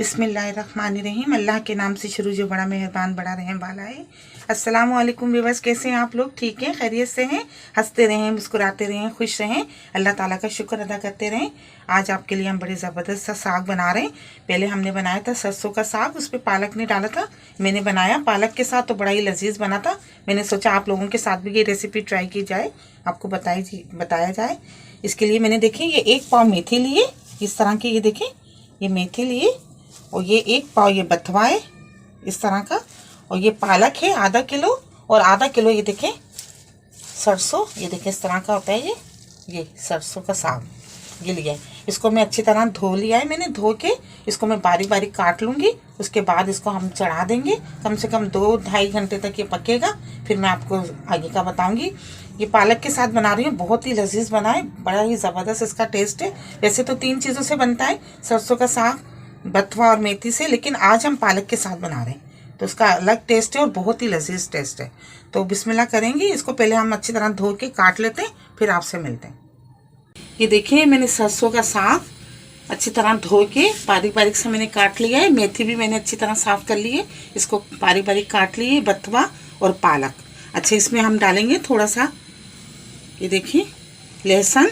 बिस्मिल्लाहिर्रहमानिर्रहीम। अल्लाह के नाम से शुरू जो बड़ा मेहरबान बड़ा रहम वाला है। अस्सलाम वालेकुम व्यूअर्स, कैसे हैं आप लोग? ठीक हैं, खैरियत से हैं? हंसते रहें, मुस्कुराते रहें, खुश रहें, अल्लाह ताला का शुक्र अदा करते रहें। आज आपके लिए हम बड़े ज़बरदस्त सा साग बना रहे हैं। पहले हमने बनाया था सरसों का साग, उस पर पालक नहीं डाला था। मैंने बनाया पालक के साथ, तो बड़ा ही लजीज बना था। मैंने सोचा आप लोगों के साथ भी ये रेसिपी ट्राई की जाए, आपको बताया जाए। इसके लिए मैंने देखें ये 1 पाव मेथी लिए, इस तरह की, ये देखें ये मेथी लिए, और ये 1 पाव ये बथवा है इस तरह का, और ये पालक है आधा किलो, और आधा किलो ये देखें सरसों, ये देखें इस तरह का होता है ये सरसों का साग ये लिया है। इसको मैं अच्छी तरह धो लिया है मैंने, धो के इसको मैं बारीक बारीक काट लूँगी। उसके बाद इसको हम चढ़ा देंगे, कम से कम 2-2.5 घंटे तक ये पकेगा, फिर मैं आपको आगे का बताऊँगी। ये पालक के साथ बना रही हूँ, बहुत ही लजीज बना है, बड़ा ही ज़बरदस्त इसका टेस्ट है। वैसे तो 3 चीज़ों से बनता है, सरसों का साग, बथवा और मेथी से, लेकिन आज हम पालक के साथ बना रहे हैं तो उसका अलग टेस्ट है और बहुत ही लजीज टेस्ट है। तो बिस्मिल्लाह करेंगे। इसको पहले हम अच्छी तरह धो के काट लेते हैं, फिर आपसे मिलते हैं। ये देखिए मैंने सरसों का साग अच्छी तरह धो के बारीक बारीक से मैंने काट लिया है। मेथी भी मैंने अच्छी तरह साफ़ कर ली है, इसको बारीक बारीक काट ली है, बथवा और पालक। अच्छा, इसमें हम डालेंगे थोड़ा सा, ये देखिए लहसुन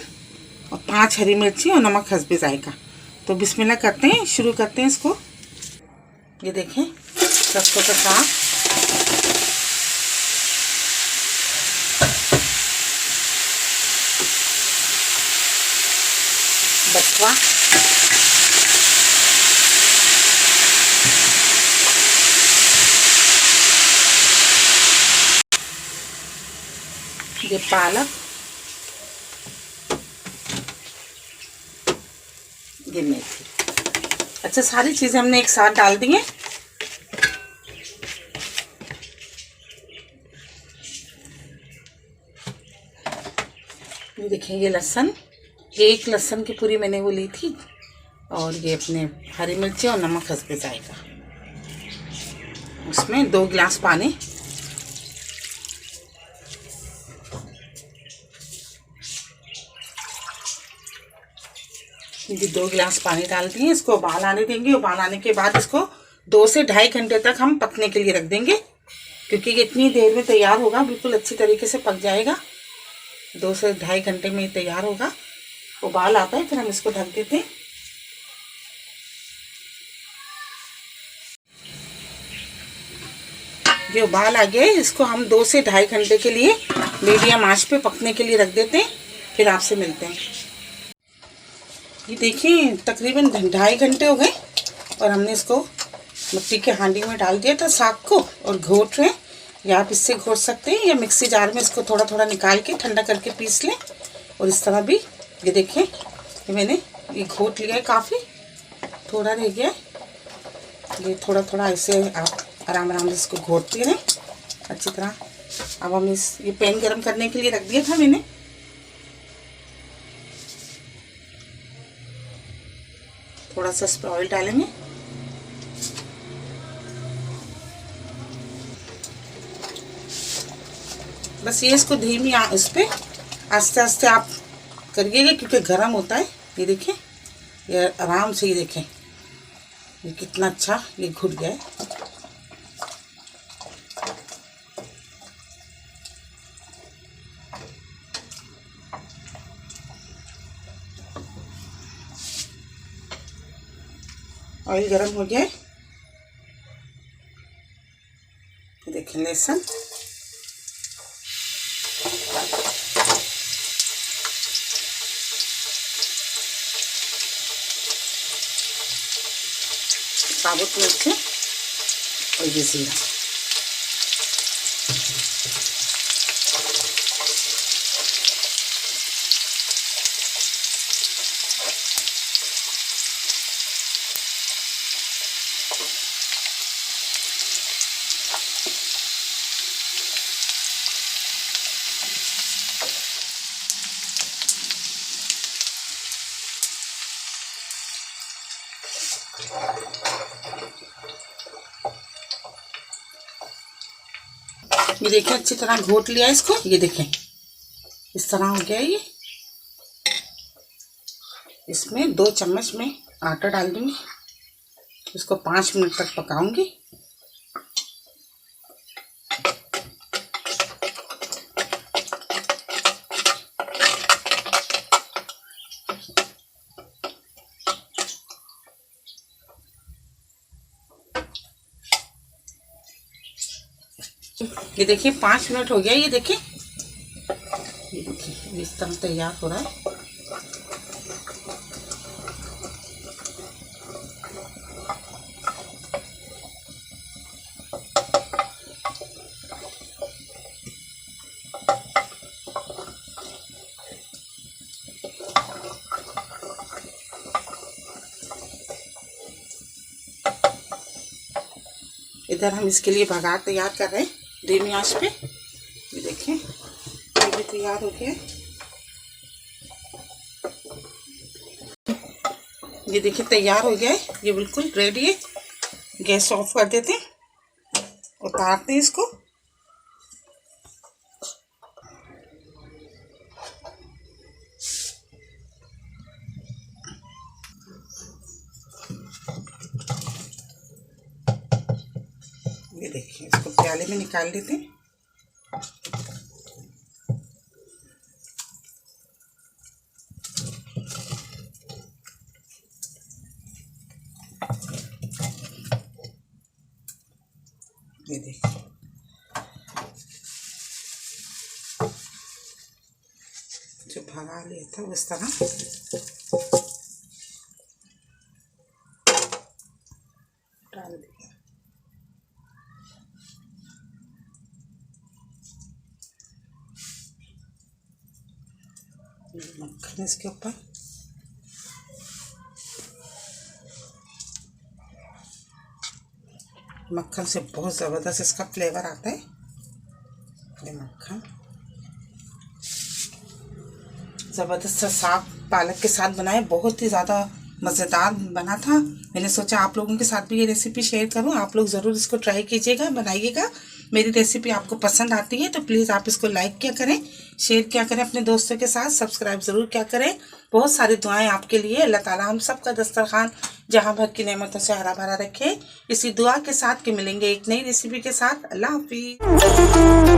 और 5 हरी मिर्ची और नमक हस्बे जायका। तो बिस्मिल्लाह करते हैं, शुरू करते हैं इसको। ये देखें सरसों का साग, बथवा, ये पालक, ये मेथी। अच्छा, सारी चीज़ें हमने एक साथ डाल दी हैं। ये देखिए ये लहसुन, 1 लहसुन की पूरी मैंने वो ली थी, और ये अपने हरी मिर्ची और नमक हस्बे जायका। उसमें 2 गिलास पानी, ये 2 गिलास पानी डाल दिए। इसको उबाल आने देंगे। उबाल आने के बाद इसको 2 से 2.5 घंटे तक हम पकने के लिए रख देंगे, क्योंकि ये इतनी देर में तैयार होगा, बिल्कुल अच्छी तरीके से पक जाएगा। 2 से 2.5 घंटे में तैयार होगा। उबाल आता है, फिर हम इसको ढक देते हैं। ये उबाल आ गया है, इसको हम 2 से 2.5 घंटे के लिए मीडियम आंच पे पकने के लिए रख देते हैं, फिर आपसे मिलते हैं। ये देखिए तकरीबन 2.5 घंटे हो गए, और हमने इसको मिट्टी के हांडी में डाल दिया था साग को, और घोट रहे हैं। या आप इससे घोट सकते हैं, या मिक्सी जार में इसको थोड़ा थोड़ा निकाल के ठंडा करके पीस लें, और इस तरह भी। ये देखें ये मैंने ये घोट लिया है, काफ़ी थोड़ा रह गया है। ये थोड़ा ऐसे आप आराम आराम से इसको घोटते रहें अच्छी तरह। अब हम ये पैन गरम करने के लिए रख दिया था मैंने। थोड़ा सा इस पर ऑयल डालेंगे। बस ये इसको धीमी इस पे आस्ते आस्ते आप करिएगा, क्योंकि गरम होता है। ये देखें ये आराम से, ये देखें ये कितना अच्छा ये घुट गया है। ऑयल गरम हो गया है। देखें लहसुन, साबुत मिर्च और ये जीरा। ये देखें अच्छी तरह घोट लिया इसको। ये देखें इस तरह हो गया ये। इसमें 2 चम्मच में आटा डाल दूंगी। इसको 5 मिनट तक पकाऊंगी। ये देखिए 5 मिनट हो गया। ये देखिए इस तरह तैयार हो रहा है। इधर हम इसके लिए बघार तैयार कर रहे हैं धीमी आंच पे। ये देखिए ये भी तैयार हो गया। ये देखिए तैयार हो गया है, ये बिल्कुल रेडी है। गैस ऑफ कर देते हैं, उतारते हैं इसको। ये देखिए इसको प्याले में निकाल लेते हैं। ये देखिए जो भगा लिया था उस तरह डाल दिया। मक्खन इसके ऊपर। मक्खन से बहुत ज़बरदस्त इसका फ्लेवर आता है। ये मक्खन ज़बरदस्त सा साग पालक के साथ बनाए, बहुत ही ज़्यादा मज़ेदार बना था। मैंने सोचा आप लोगों के साथ भी ये रेसिपी शेयर करूं। आप लोग ज़रूर इसको ट्राई कीजिएगा, बनाइएगा। मेरी रेसिपी आपको पसंद आती है तो प्लीज़ आप इसको लाइक क्या करें, शेयर क्या करें अपने दोस्तों के साथ, सब्सक्राइब ज़रूर क्या करें। बहुत सारी दुआएं आपके लिए। अल्लाह ताला हम सब का दस्तरखान जहां भर की नेमतों से हरा भरा रखे। इसी दुआ के साथ कि मिलेंगे एक नई रेसिपी के साथ। अल्लाह हाफिज़।